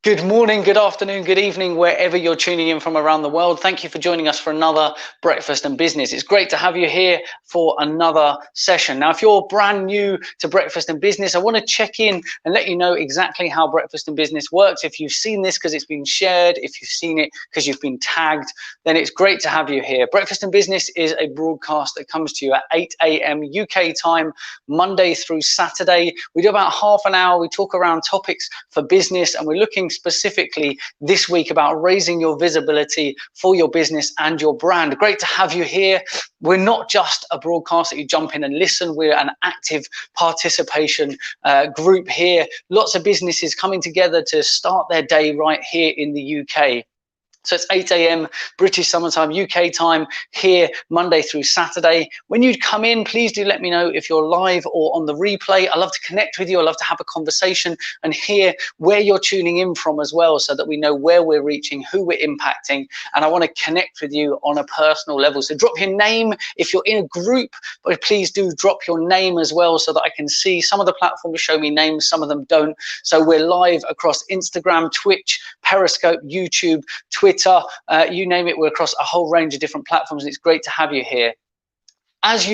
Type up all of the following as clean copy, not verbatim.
Good morning, good afternoon, good evening, wherever you're tuning in from around the world. Thank you for joining us for another Breakfast and Business. It's great to have you here for another session. Now, if you're brand new to Breakfast and Business, I want to check in and let you know exactly how Breakfast and Business works. If you've seen this because it's been shared, if you've seen it because you've been tagged, then it's great to have you here. Breakfast and Business is a broadcast that comes to you at 8 a.m. UK time, Monday through Saturday. We do about half an hour. We talk around topics for business, and we're looking specifically this week about raising your visibility for your business and your brand. Great to have you here. We're not just a broadcast that you jump in and listen. We're an active participation group here. Lots of businesses coming together to start their day right here in the UK. So it's 8 a.m. British summertime, UK time here, Monday through Saturday. When you come in, please do let me know if you're live or on the replay. I love to connect with you. I love to have a conversation and hear where you're tuning in from as well, so that we know where we're reaching, who we're impacting. And I want to connect with you on a personal level. So drop your name if you're in a group, but please do drop your name as well so that I can see. Some of the platforms show me names, some of them don't. So we're live across Instagram, Twitch, Periscope, YouTube, Twitter, you name it. We're across a whole range of different platforms, and it's great to have you here. As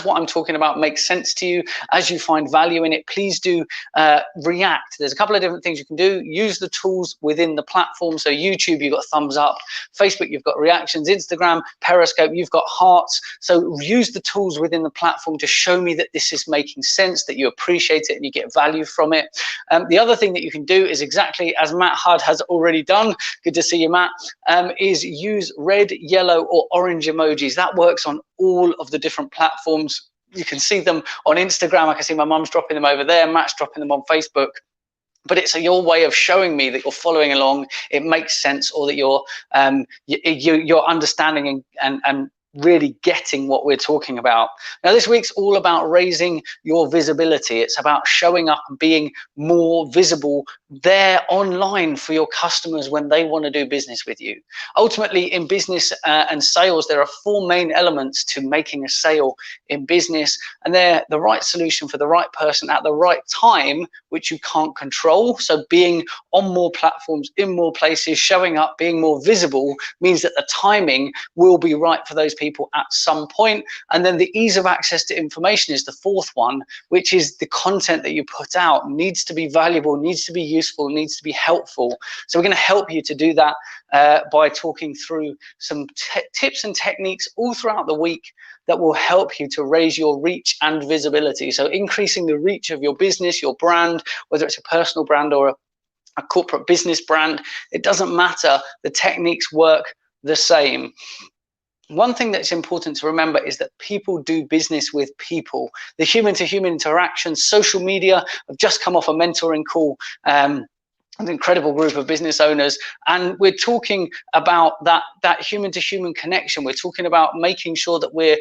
what I'm talking about makes sense to you, as you find value in it, please do react. There's a couple of different things you can do. Use the tools within the platform. So YouTube, you've got thumbs up. Facebook, you've got reactions. Instagram, Periscope, you've got hearts. So use the tools within the platform to show me that this is making sense, that you appreciate it and you get value from it. The other thing that you can do is exactly as Matt Hudd has already done. Good to see you, Matt. Is use red, yellow, or orange emojis. That works on all of the different platforms. You can see them on Instagram. I can see my mum's dropping them over there. Matt's dropping them on Facebook. But it's your way of showing me that you're following along. It makes sense, or that you're understanding and really getting what we're talking about. Now, this week's all about raising your visibility. It's about showing up and being more visible there online for your customers when they want to do business with you. Ultimately, in business and sales, there are four main elements to making a sale in business, and they're the right solution for the right person at the right time, which you can't control. So being on more platforms, in more places, showing up, being more visible means that the timing will be right for those people at some point. And then the ease of access to information is the fourth one, which is the content that you put out needs to be valuable, needs to be useful, needs to be helpful. So we're going to help you to do that by talking through some tips and techniques all throughout the week that will help you to raise your reach and visibility. So increasing the reach of your business, your brand, whether it's a personal brand or a corporate business brand, it doesn't matter. The techniques work the same. One thing that's important to remember is that people do business with people. The human-to-human interaction, social media. I've just come off a mentoring call, an incredible group of business owners, and we're talking about that human-to-human connection. We're talking about making sure that we're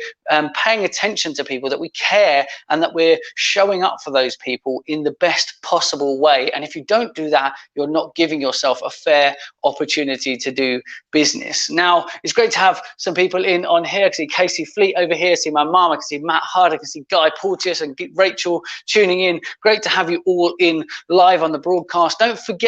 paying attention to people, that we care, and that we're showing up for those people in the best possible way. And if you don't do that, you're not giving yourself a fair opportunity to do business. Now, it's great to have some people in on here. I can see Casey Fleet over here, I see my mum, I can see Matt Hudd, I can see Guy Porteous and Rachel tuning in. Great to have you all in live on the broadcast. Don't forget,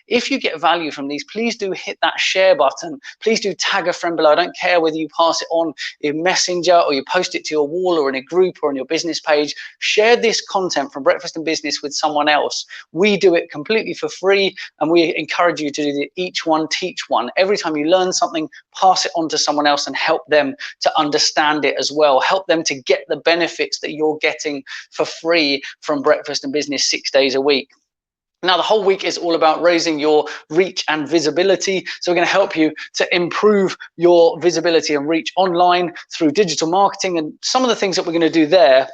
if you get value from these, please do hit that share button. Please do tag a friend below. I don't care whether you pass it on in Messenger or you post it to your wall or in a group or on your business page. Share this content from Breakfast and Business with someone else. We do it completely for free, and we encourage you to do the each one teach one. Every time you learn something, pass it on to someone else and help them to understand it as well. Help them to get the benefits that you're getting for free from Breakfast and Business 6 days a week. Now, the whole week is all about raising your reach and visibility. So we're going to help you to improve your visibility and reach online through digital marketing. And some of the things that we're going to do there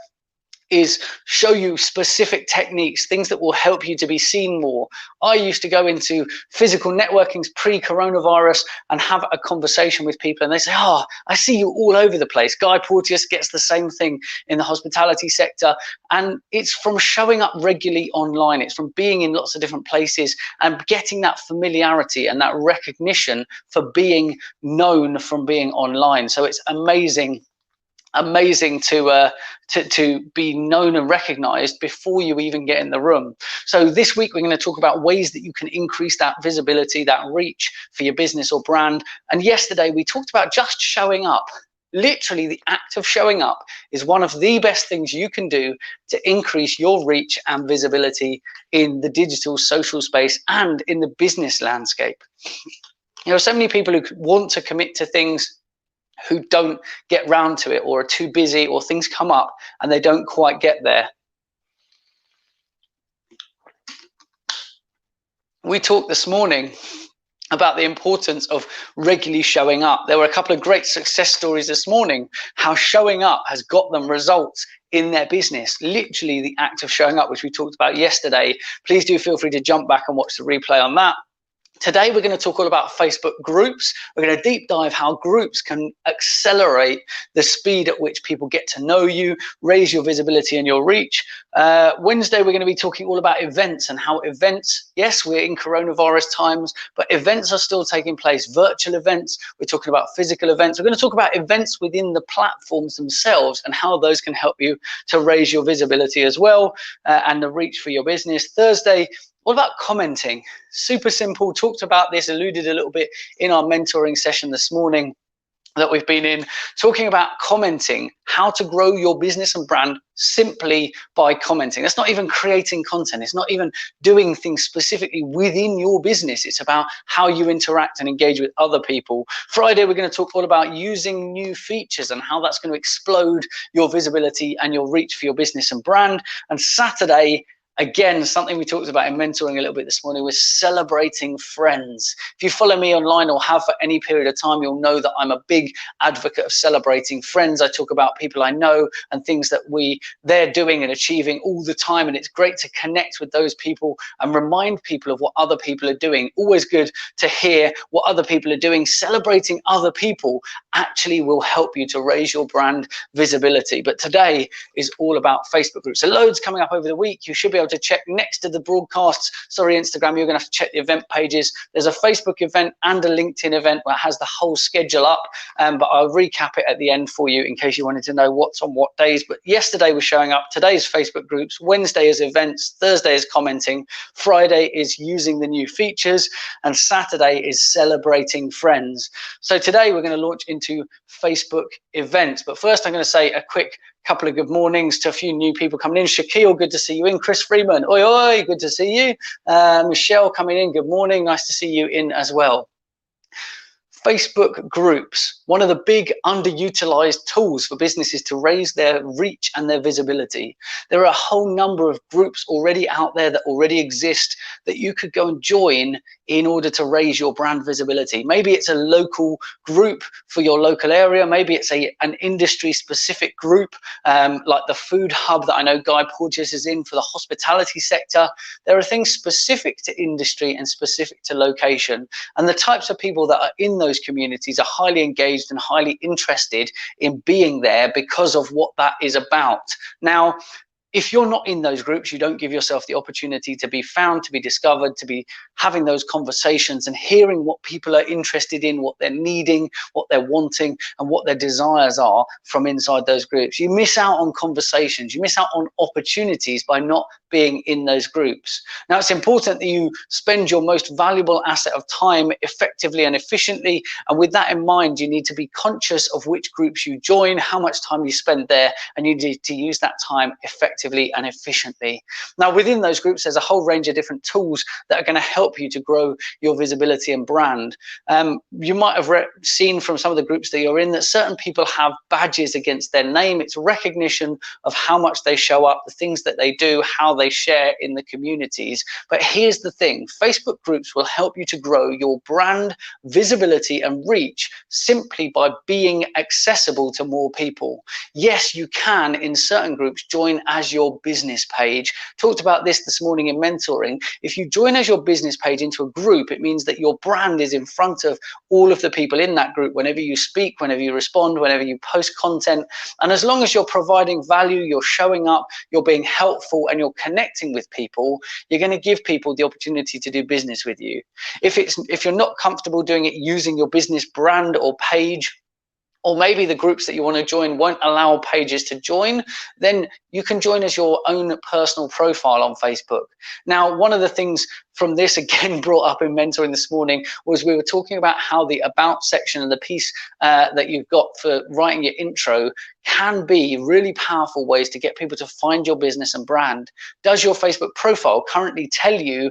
is show you specific techniques, things that will help you to be seen more. I used to go into physical networkings pre-coronavirus and have a conversation with people, and they say, oh, I see you all over the place. Guy Porteous gets the same thing in the hospitality sector. And it's from showing up regularly online. It's from being in lots of different places and getting that familiarity and that recognition for being known from being online. So it's amazing amazing to be known and recognized before you even get in the room. So this week we're going to talk about ways that you can increase that visibility, that reach for your business or brand. And yesterday we talked about just showing up. Literally, the act of showing up is one of the best things you can do to increase your reach and visibility in the digital social space and in the business landscape. There are so many people who want to commit to things who don't get round to it, or are too busy, or things come up and they don't quite get there. We talked this morning about the importance of regularly showing up. There were a couple of great success stories this morning, how showing up has got them results in their business. Literally the act of showing up, which we talked about yesterday. Please do feel free to jump back and watch the replay on that. Today, we're going to talk all about Facebook groups. We're going to deep dive how groups can accelerate the speed at which people get to know you, raise your visibility and your reach. Wednesday, we're going to be talking all about events and how events, yes, we're in coronavirus times, but events are still taking place, virtual events. We're talking about physical events. We're going to talk about events within the platforms themselves and how those can help you to raise your visibility as well and the reach for your business. Thursday, what about commenting? Super simple. Talked about this, alluded a little bit in our mentoring session this morning that we've been in, talking about commenting, how to grow your business and brand simply by commenting. That's not even creating content. It's not even doing things specifically within your business. It's about how you interact and engage with other people. Friday, we're going to talk all about using new features and how that's going to explode your visibility and your reach for your business and brand. And Saturday, again, something we talked about in mentoring a little bit this morning was celebrating friends. If you follow me online or have for any period of time, you'll know that I'm a big advocate of celebrating friends. I talk about people I know and things that they're doing and achieving all the time. And it's great to connect with those people and remind people of what other people are doing. Always good to hear what other people are doing. Celebrating other people actually will help you to raise your brand visibility. But today is all about Facebook groups. So loads coming up over the week. You should be able to check next to the broadcasts. Sorry, Instagram, you're going to have to check the event pages. There's a Facebook event and a LinkedIn event that has the whole schedule up, but I'll recap it at the end for you in case you wanted to know what's on what days. But yesterday was showing up, today's Facebook groups, Wednesday is events, Thursday is commenting, Friday is using the new features, and Saturday is celebrating friends. So today we're going to launch into Facebook events. But first I'm going to say a quick couple of good mornings to a few new people coming in. Shaquille, good to see you in. Chris Freeman, oi, oi, good to see you. Michelle coming in, good morning. Nice to see you in as well. Facebook groups, one of the big underutilized tools for businesses to raise their reach and their visibility. There are a whole number of groups already out there that already exist that you could go and join in order to raise your brand visibility. Maybe it's a local group for your local area. Maybe it's an industry specific group like the food hub that I know Guy Porteous is in for the hospitality sector. There are things specific to industry and specific to location. And the types of people that are in those communities are highly engaged and highly interested in being there because of what that is about. Now, if you're not in those groups, you don't give yourself the opportunity to be found, to be discovered, to be having those conversations and hearing what people are interested in, what they're needing, what they're wanting, and what their desires are from inside those groups. You miss out on conversations, you miss out on opportunities by not being in those groups. Now, it's important that you spend your most valuable asset of time effectively and efficiently. And with that in mind, you need to be conscious of which groups you join, how much time you spend there, and you need to use that time effectively and efficiently. Now, within those groups, there's a whole range of different tools that are going to help you to grow your visibility and brand. You might have seen from some of the groups that you're in that certain people have badges against their name. It's recognition of how much they show up, the things that they do, how they share in the communities. But here's the thing, Facebook groups will help you to grow your brand visibility and reach simply by being accessible to more people. Yes, you can in certain groups join as your business page. Talked about this morning in mentoring. If you join as your business page into a group, it means that your brand is in front of all of the people in that group whenever you speak, whenever you respond, whenever you post content. And as long as you're providing value, you're showing up, you're being helpful, and you're connecting with people, you're going to give people the opportunity to do business with you. If you're not comfortable doing it using your business brand or page, or maybe the groups that you want to join won't allow pages to join, then you can join as your own personal profile on Facebook. Now, one of the things from this, again, brought up in mentoring this morning, was we were talking about how the about section and the piece that you've got for writing your intro can be really powerful ways to get people to find your business and brand. Does your Facebook profile currently tell you,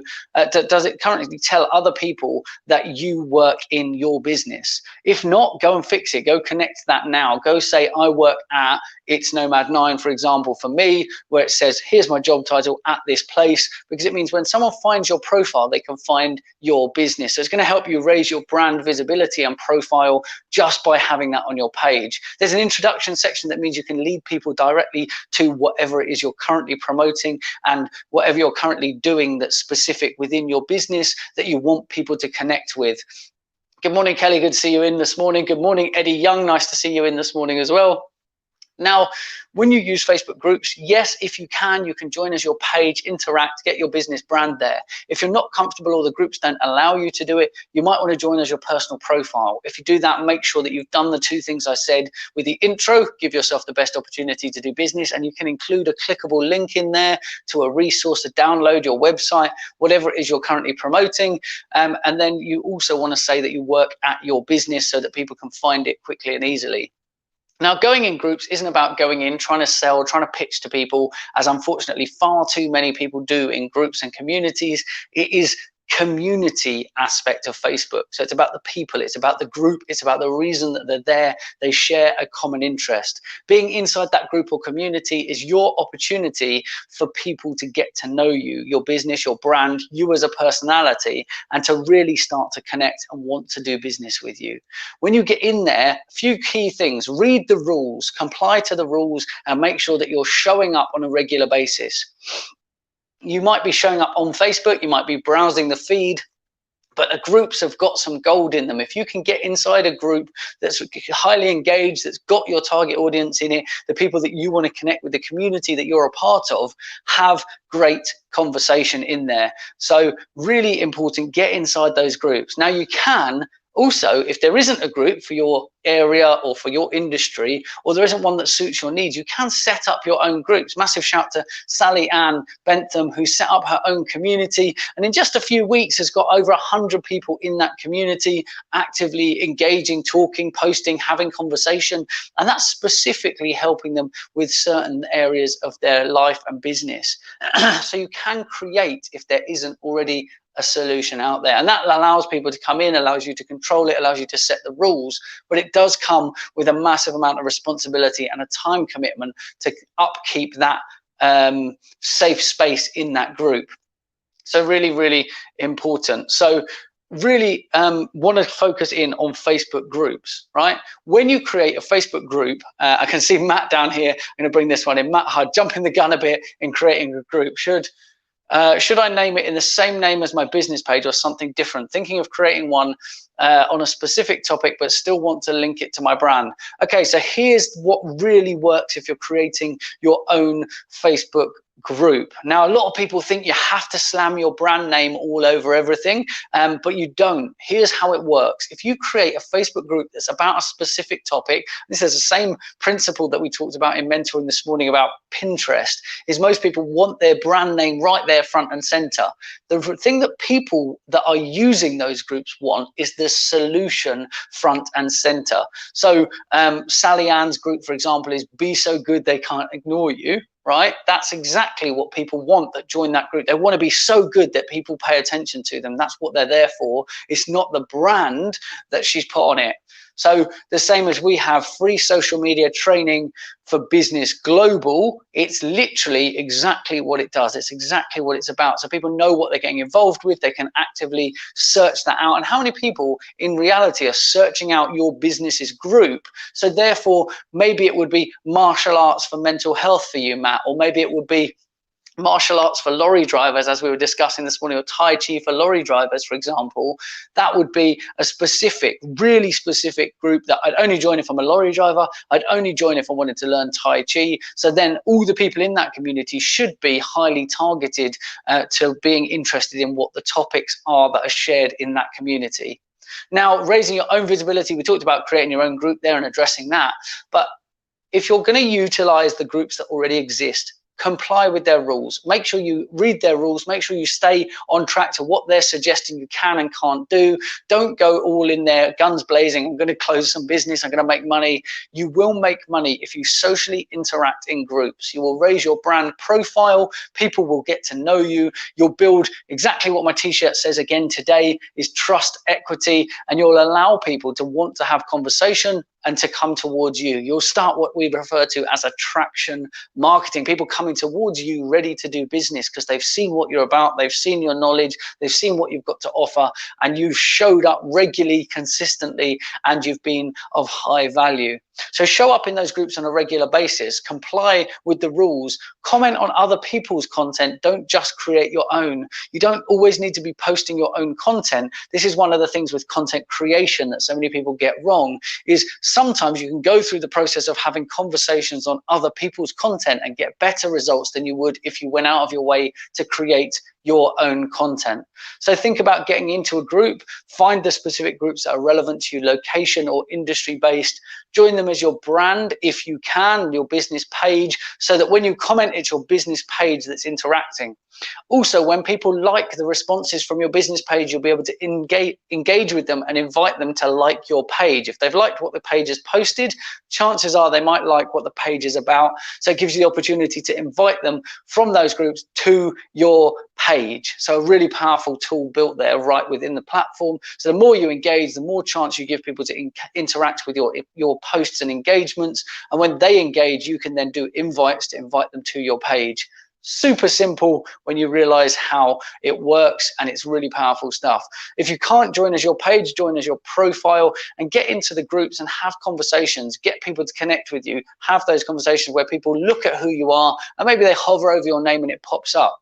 does it currently tell other people that you work in your business? If not, go and fix it. Go connect that now. Go say, I work at It's Nomad 9, for example, for me, where it says, here's my job title at this place, because it means when someone finds your profile, they can find your business. So it's going to help you raise your brand visibility and profile just by having that on your page. There's an introduction section that means you can lead people directly to whatever it is you're currently promoting and whatever you're currently doing that's specific within your business that you want people to connect with. Good morning, Kelly. Good to see you in this morning. Good morning, Eddie Young. Nice to see you in this morning as well. Now, when you use Facebook groups, yes, if you can join as your page, interact, get your business brand there. If you're not comfortable or the groups don't allow you to do it, you might want to join as your personal profile. If you do that, make sure that you've done the two things I said with the intro, give yourself the best opportunity to do business, and you can include a clickable link in there to a resource to download your website, whatever it is you're currently promoting. And then you also want to say that you work at your business so that people can find it quickly and easily. Now, going in groups isn't about going in, trying to sell, trying to pitch to people, as unfortunately far too many people do in groups and communities. It is community aspect of Facebook. So it's about the people, it's about the group, it's about the reason that they're there. They share a common interest. Being inside that group or community is your opportunity for people to get to know you, your business, your brand, you as a personality, and to really start to connect and want to do business with you. When you get in there, a few key things: read the rules, comply to the rules, and make sure that you're showing up on a regular basis. You might be showing up on Facebook, you might be browsing the feed, but the groups have got some gold in them. If you can get inside a group that's highly engaged, that's got your target audience in it, the people that you want to connect with, the community that you're a part of, have great conversation in there. So really important, get inside those groups. Now you can also, if there isn't a group for your area or for your industry, or there isn't one that suits your needs, you can set up your own groups. Massive shout to Sally Ann Bentham, who set up her own community, and in just a few weeks has got over 100 people in that community actively engaging, talking, posting, having conversation, and that's specifically helping them with certain areas of their life and business. So you can create, if there isn't already a solution out there, and that allows people to come in, allows you to control it, allows you to set the rules, but it does come with a massive amount of responsibility and a time commitment to upkeep that safe space in that group. So really, really important. So really want to focus in on Facebook groups, right? When you create a Facebook group, I can see Matt down here. I'm going to bring this one in. Matt Hud, jumping the gun a bit in creating a group. Should I name it in the same name as my business page or something different? Thinking of creating one on a specific topic, but still want to link it to my brand. Okay, so here's what really works if you're creating your own Facebook group. Now, a lot of people think you have to slam your brand name all over everything, but you don't. Here's how it works. If you create a Facebook group that's about a specific topic, this is the same principle that we talked about in mentoring this morning about Pinterest, is most people want their brand name right there front and center. The thing that people that are using those groups want is the solution front and center. So Sally Ann's group, for example, is Be So Good They Can't Ignore You. Right? That's exactly what people want that join that group. They want to be so good that people pay attention to them. That's what they're there for. It's not the brand that she's put on it. So the same as we have free social media training for business global, it's literally exactly what it does. It's exactly what it's about. So people know what they're getting involved with. They can actively search that out. And how many people in reality are searching out your business's group? So therefore, maybe it would be martial arts for mental health for you, Matt, or maybe it would be martial arts for lorry drivers, as we were discussing this morning, or Tai Chi for lorry drivers, for example. That would be a specific, really specific group that I'd only join if I'm a lorry driver. I'd only join if I wanted to learn Tai Chi. So then all the people in that community should be highly targeted to being interested in what the topics are that are shared in that community. Now, raising your own visibility, we talked about creating your own group there and addressing that. But if you're going to utilize the groups that already exist, comply with their rules. Make sure you read their rules. Make sure you stay on track to what they're suggesting you can and can't do. Don't go all in there, guns blazing. I'm going to close some business. I'm going to make money. You will make money if you socially interact in groups. You will raise your brand profile. People will get to know you. You'll build exactly what my t-shirt says again today is trust, equity, and you'll allow people to want to have conversation and to come towards you. You'll start what we refer to as attraction marketing. People coming towards you ready to do business because they've seen what you're about, they've seen your knowledge, they've seen what you've got to offer, and you've showed up regularly, consistently, and you've been of high value. So show up in those groups on a regular basis, comply with the rules, comment on other people's content, don't just create your own. You don't always need to be posting your own content. This is one of the things with content creation that so many people get wrong, is sometimes you can go through the process of having conversations on other people's content and get better results than you would if you went out of your way to create your own content. So think about getting into a group, find the specific groups that are relevant to you, location or industry based, join them as your brand if you can, your business page, so that when you comment, it's your business page that's interacting. Also, when people like the responses from your business page, you'll be able to engage with them and invite them to like your page. If they've liked what the page has posted, chances are they might like what the page is about. So it gives you the opportunity to invite them from those groups to your page. So a really powerful tool built there right within the platform. So the more you engage, the more chance you give people to interact with your posts and engagements. And when they engage, you can then do invites to invite them to your page. Super simple when you realize how it works, and it's really powerful stuff. If you can't join as your page, join as your profile and get into the groups and have conversations, get people to connect with you, have those conversations where people look at who you are and maybe they hover over your name and it pops up.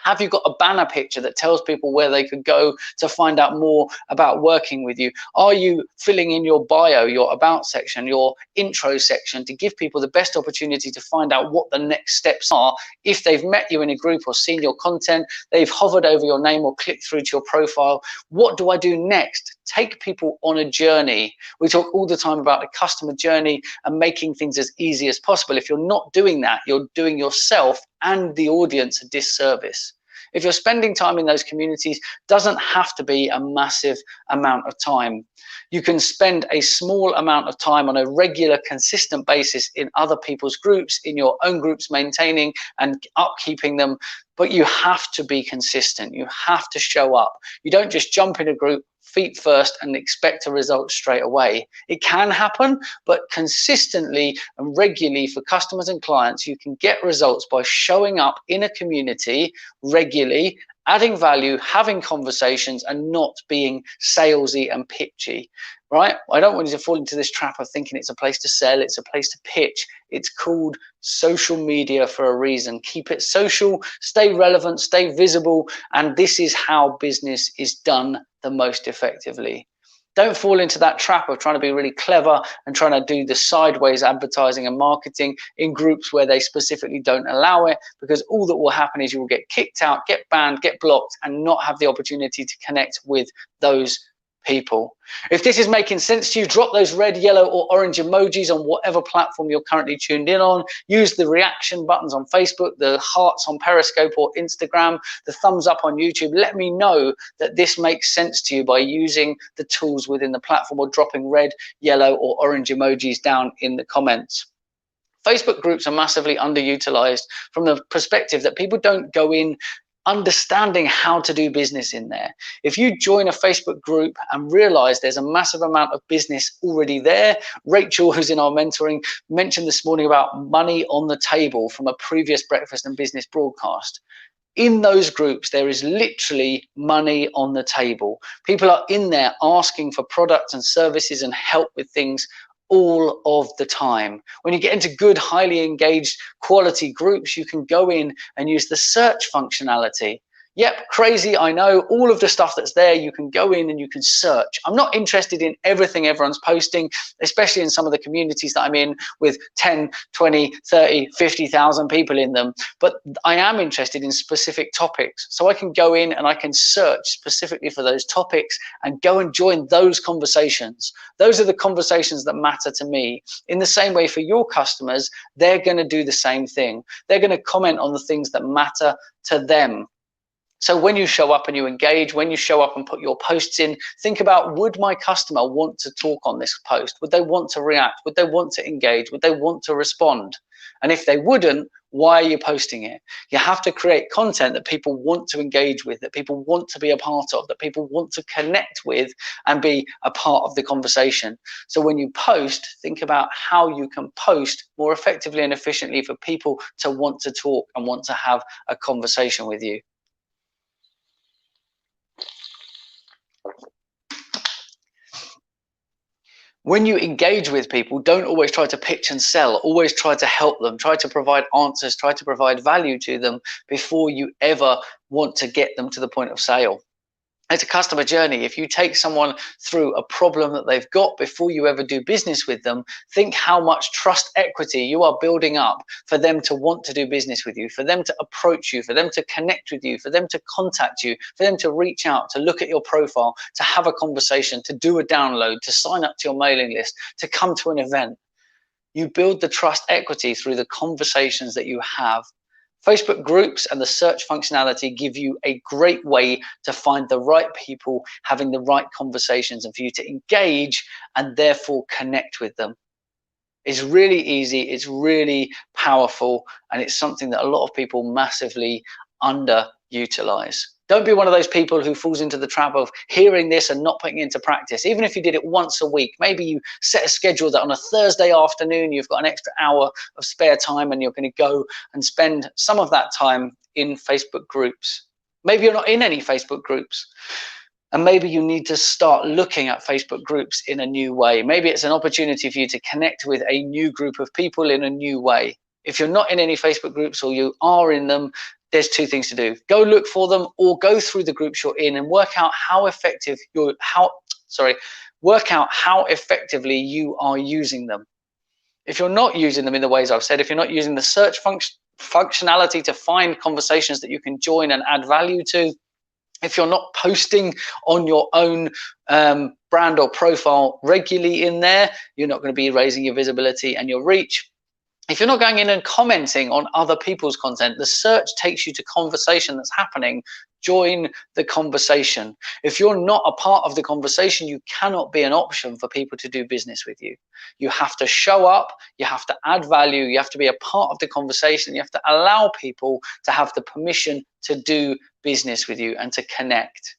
Have you got a banner picture that tells people where they could go to find out more about working with you? Are you filling in your bio, your about section, your intro section to give people the best opportunity to find out what the next steps are? If they've met you in a group or seen your content, they've hovered over your name or clicked through to your profile. What do I do next? Take people on a journey. We talk all the time about the customer journey and making things as easy as possible. If you're not doing that, you're doing yourself and the audience a disservice. If you're spending time in those communities, doesn't have to be a massive amount of time. You can spend a small amount of time on a regular, consistent basis in other people's groups, in your own groups, maintaining and upkeeping them, but you have to be consistent. You have to show up. You don't just jump in a group, feet first, and expect a result straight away. It can happen, but consistently and regularly for customers and clients, you can get results by showing up in a community regularly, adding value, having conversations, and not being salesy and pitchy, right? I don't want you to fall into this trap of thinking it's a place to sell, it's a place to pitch. It's called social media for a reason. Keep it social, stay relevant, stay visible, and this is how business is done the most effectively. Don't fall into that trap of trying to be really clever and trying to do the sideways advertising and marketing in groups where they specifically don't allow it, because all that will happen is you will get kicked out, get banned, get blocked, and not have the opportunity to connect with those people. If this is making sense to you, drop those red, yellow, or orange emojis on whatever platform you're currently tuned in on. Use the reaction buttons on Facebook, the hearts on Periscope or Instagram, the thumbs up on YouTube. Let me know that this makes sense to you by using the tools within the platform or dropping red, yellow, or orange emojis down in the comments. Facebook groups are massively underutilized from the perspective that people don't go in understanding how to do business in there. If you join a Facebook group and realize there's a massive amount of business already there, Rachel, who's in our mentoring, mentioned this morning about money on the table from a previous breakfast and business broadcast. In those groups, there is literally money on the table. People are in there asking for products and services and help with things all of the time. When you get into good, highly engaged, quality groups, you can go in and use the search functionality. Yep, crazy, I know. All of the stuff that's there, you can go in and you can search. I'm not interested in everything everyone's posting, especially in some of the communities that I'm in with 10, 20, 30, 50,000 people in them. But I am interested in specific topics. So I can go in and I can search specifically for those topics and go and join those conversations. Those are the conversations that matter to me. In the same way for your customers, they're going to do the same thing. They're going to comment on the things that matter to them. So when you show up and you engage, when you show up and put your posts in, think about, would my customer want to talk on this post? Would they want to react? Would they want to engage? Would they want to respond? And if they wouldn't, why are you posting it? You have to create content that people want to engage with, that people want to be a part of, that people want to connect with and be a part of the conversation. So when you post, think about how you can post more effectively and efficiently for people to want to talk and want to have a conversation with you. When you engage with people, don't always try to pitch and sell, always try to help them, try to provide answers, try to provide value to them before you ever want to get them to the point of sale. It's a customer journey. If you take someone through a problem that they've got before you ever do business with them, think how much trust equity you are building up for them to want to do business with you, for them to approach you, for them to connect with you, for them to contact you, for them to reach out, to look at your profile, to have a conversation, to do a download, to sign up to your mailing list, to come to an event. You build the trust equity through the conversations that you have. Facebook groups and the search functionality give you a great way to find the right people having the right conversations and for you to engage and therefore connect with them. It's really easy, it's really powerful, and it's something that a lot of people massively underutilize. Don't be one of those people who falls into the trap of hearing this and not putting it into practice. Even if you did it once a week, maybe you set a schedule that on a Thursday afternoon, you've got an extra hour of spare time and you're going to go and spend some of that time in Facebook groups. Maybe you're not in any Facebook groups. And maybe you need to start looking at Facebook groups in a new way. Maybe it's an opportunity for you to connect with a new group of people in a new way. If you're not in any Facebook groups or you are in them, there's two things to do. Go look for them or go through the groups you're in and work out how effective work out how effectively you are using them. If you're not using them in the ways I've said, if you're not using the search functionality to find conversations that you can join and add value to, if you're not posting on your own brand or profile regularly in there, you're not going to be raising your visibility and your reach. If you're not going in and commenting on other people's content, the search takes you to conversation that's happening. Join the conversation. If you're not a part of the conversation, you cannot be an option for people to do business with you. You have to show up, you have to add value, you have to be a part of the conversation, you have to allow people to have the permission to do business with you and to connect.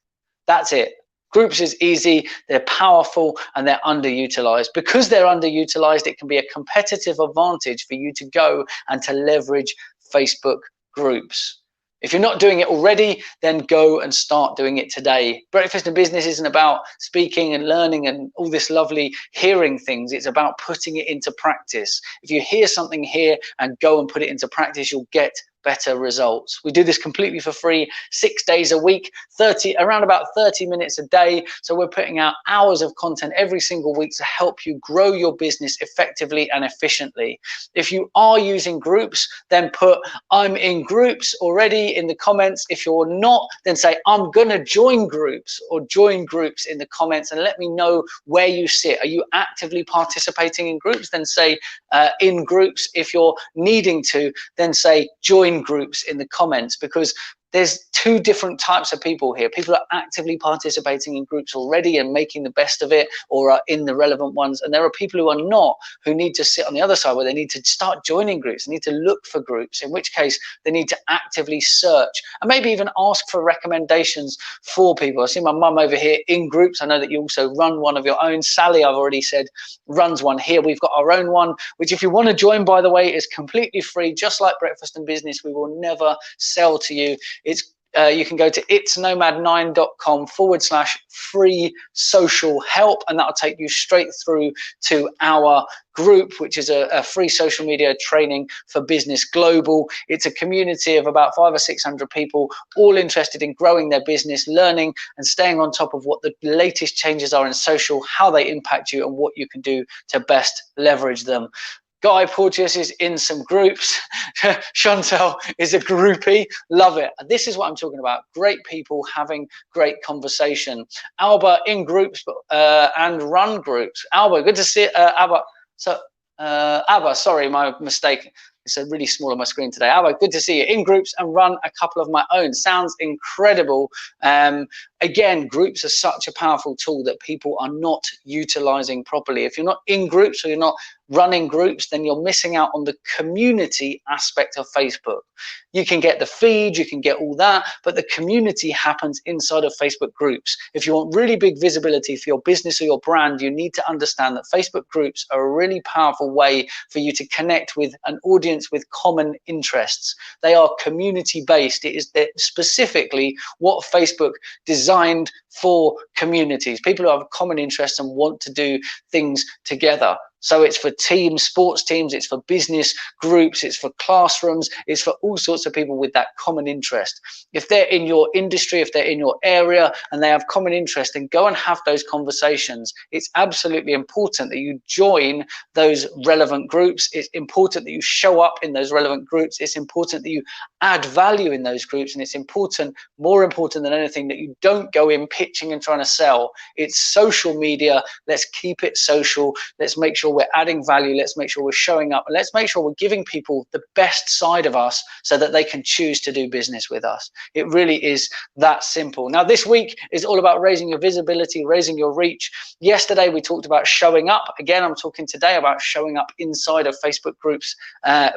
That's it. Groups is easy, they're powerful, and they're underutilized. Because they're underutilized, it can be a competitive advantage for you to go and to leverage Facebook groups. If you're not doing it already, then go and start doing it today. Breakfast and Business isn't about speaking and learning and all this lovely hearing things. It's about putting it into practice. If you hear something here and go and put it into practice, you'll get better results. We do this completely for free, 6 days a week, around about 30 minutes a day. So we're putting out hours of content every single week to help you grow your business effectively and efficiently. If you are using groups, then put "I'm in groups" already in the comments. If you're not, then say "I'm gonna join groups" or "join groups" in the comments and let me know where you sit. Are you actively participating in groups? Then say "in groups." If you're needing to, then say "join groups" in the comments, because there's two different types of people here. People are actively participating in groups already and making the best of it or are in the relevant ones. And there are people who are not, who need to sit on the other side where they need to start joining groups. They need to look for groups, in which case they need to actively search and maybe even ask for recommendations for people. I see my mum over here in groups. I know that you also run one of your own. Sally, I've already said, runs one here. We've got our own one, which if you want to join, by the way, is completely free. Just like Breakfast and Business, we will never sell to you. It's you can go to itsnomad9.com/free social help, and that'll take you straight through to our group, which is a free social media training for business global. It's a community of about 500 or 600 people, all interested in growing their business, learning and staying on top of what the latest changes are in social, how they impact you, and what you can do to best leverage them. Guy Porteous is in some groups. Chantel is a groupie. Love it. This is what I'm talking about. Great people having great conversation. Alba in groups and run groups. Alba, good to see Alba. So, Abba, sorry, my mistake. It's really small on my screen today. Abba, good to see you. In groups and run a couple of my own. Sounds incredible. Again, groups are such a powerful tool that people are not utilizing properly. If you're not in groups or you're not running groups, then you're missing out on the community aspect of Facebook. You can get the feed, you can get all that, but the community happens inside of Facebook groups. If you want really big visibility for your business or your brand, you need to understand that Facebook groups are a really powerful way for you to connect with an audience with common interests. They are community based. It is specifically what Facebook designed for communities, people who have common interests and want to do things together. So it's for teams, sports teams, it's for business groups, it's for classrooms, it's for all sorts of people with that common interest. If they're in your industry, if they're in your area and they have common interest, then go and have those conversations. It's absolutely important that you join those relevant groups. It's important that you show up in those relevant groups. It's important that you add value in those groups. And it's important, more important than anything, that you don't go in pitching and trying to sell. It's social media. Let's keep it social. Let's make sure we're adding value. Let's make sure we're showing up, and let's make sure we're giving people the best side of us so that they can choose to do business with us. It really is that simple. Now, this week is all about raising your visibility, raising your reach. Yesterday, we talked about showing up. Again, I'm talking today about showing up inside of Facebook groups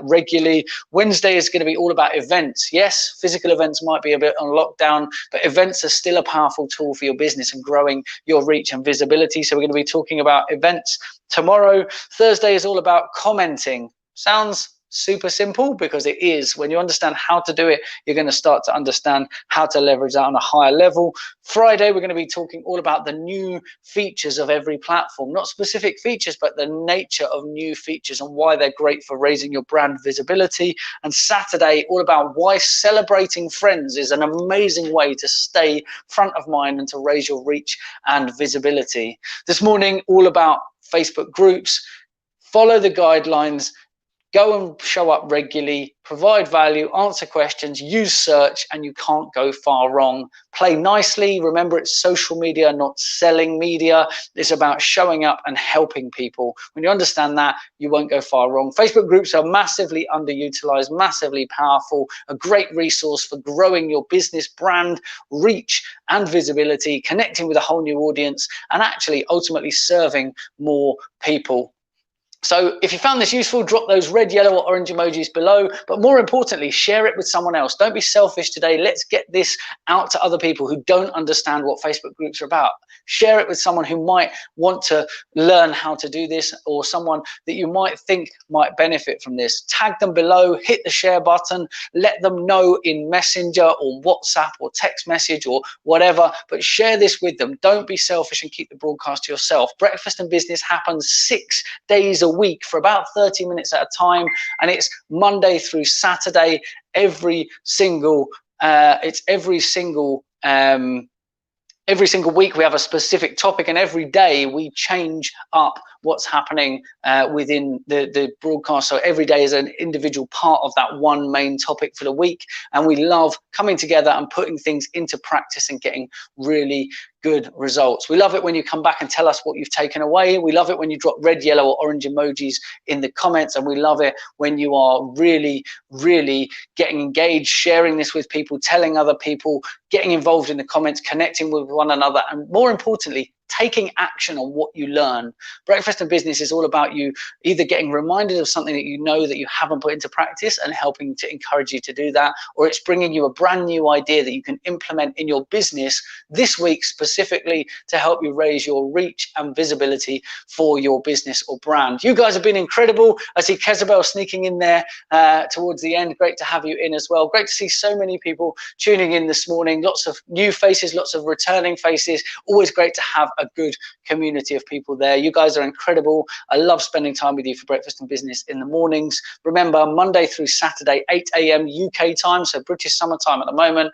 regularly. Wednesday is going to be all about events. Yes, physical events might be a bit on lockdown, but events are still a powerful tool for your business and growing your reach and visibility. So we're going to be talking about events tomorrow. Thursday is all about commenting. Sounds super simple, because it is. When you understand how to do it, you're going to start to understand how to leverage that on a higher level. Friday, we're going to be talking all about the new features of every platform, not specific features, but the nature of new features and why they're great for raising your brand visibility. And Saturday, all about why celebrating friends is an amazing way to stay front of mind and to raise your reach and visibility. This morning, all about Facebook groups. Follow the guidelines. Go and show up regularly, provide value, answer questions, use search, and you can't go far wrong. Play nicely. Remember, it's social media, not selling media. It's about showing up and helping people. When you understand that, you won't go far wrong. Facebook groups are massively underutilized, massively powerful, a great resource for growing your business, brand, reach, and visibility, connecting with a whole new audience, and actually ultimately serving more people. So if you found this useful, drop those red, yellow, or orange emojis below. But more importantly, share it with someone else. Don't be selfish today. Let's get this out to other people who don't understand what Facebook groups are about. Share it with someone who might want to learn how to do this, or someone that you might think might benefit from this. Tag them below, hit the share button, let them know in Messenger or WhatsApp or text message or whatever, but share this with them. Don't be selfish and keep the broadcast to yourself. Breakfast and Business happens 6 days a week for about 30 minutes at a time, and it's Monday through Saturday. Every single week we have a specific topic, and every day we change up what's happening within the broadcast. So every day is an individual part of that one main topic for the week, and we love coming together and putting things into practice and getting really good results. We love it when you come back and tell us what you've taken away. We love it when you drop red, yellow, or orange emojis in the comments, and we love it when you are really getting engaged, sharing this with people, telling other people, getting involved in the comments, connecting with one another, and more importantly, taking action on what you learn. Breakfast and Business is all about you either getting reminded of something that you know that you haven't put into practice and helping to encourage you to do that, or it's bringing you a brand new idea that you can implement in your business this week specifically to help you raise your reach and visibility for your business or brand. You guys have been incredible. I see Kezabel sneaking in there towards the end. Great to have you in as well. Great to see so many people tuning in this morning. Lots of new faces, lots of returning faces. Always great to have a good community of people there. You guys are incredible. I love spending time with you for Breakfast and Business in the mornings. Remember, Monday through Saturday, 8 a.m. UK time, so British summertime at the moment.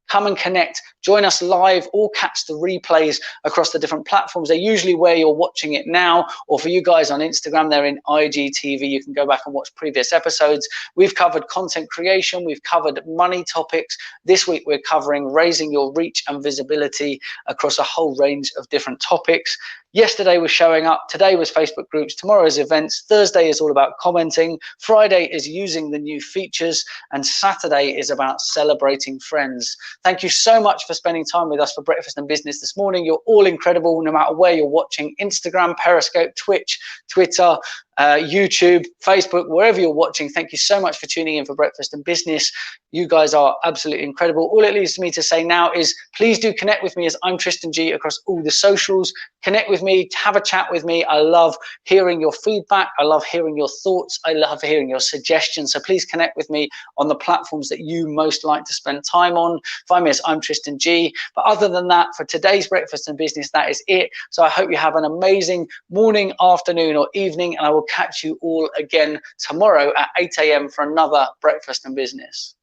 Come and connect, join us live, or catch the replays across the different platforms. They're usually where you're watching it now, or for you guys on Instagram, they're in IGTV. You can go back and watch previous episodes. We've covered content creation. We've covered money topics. This week, we're covering raising your reach and visibility across a whole range of different topics. Yesterday was showing up, today was Facebook groups, tomorrow is events, Thursday is all about commenting, Friday is using the new features, and Saturday is about celebrating friends. Thank you so much for spending time with us for Breakfast and Business this morning. You're all incredible, no matter where you're watching, Instagram, Periscope, Twitch, Twitter, YouTube, Facebook, wherever you're watching. Thank you so much for tuning in for Breakfast and Business. You guys are absolutely incredible. All it leaves me to say now is please do connect with me as ImTristanG across all the socials. Connect with me, have a chat with me. I love hearing your feedback. I love hearing your thoughts. I love hearing your suggestions. So please connect with me on the platforms that you most like to spend time on. Find me as ImTristanG. But other than that, for today's Breakfast and Business, that is it. So I hope you have an amazing morning, afternoon, or evening, and I will catch you all again tomorrow at 8 a.m. for another Breakfast and Business.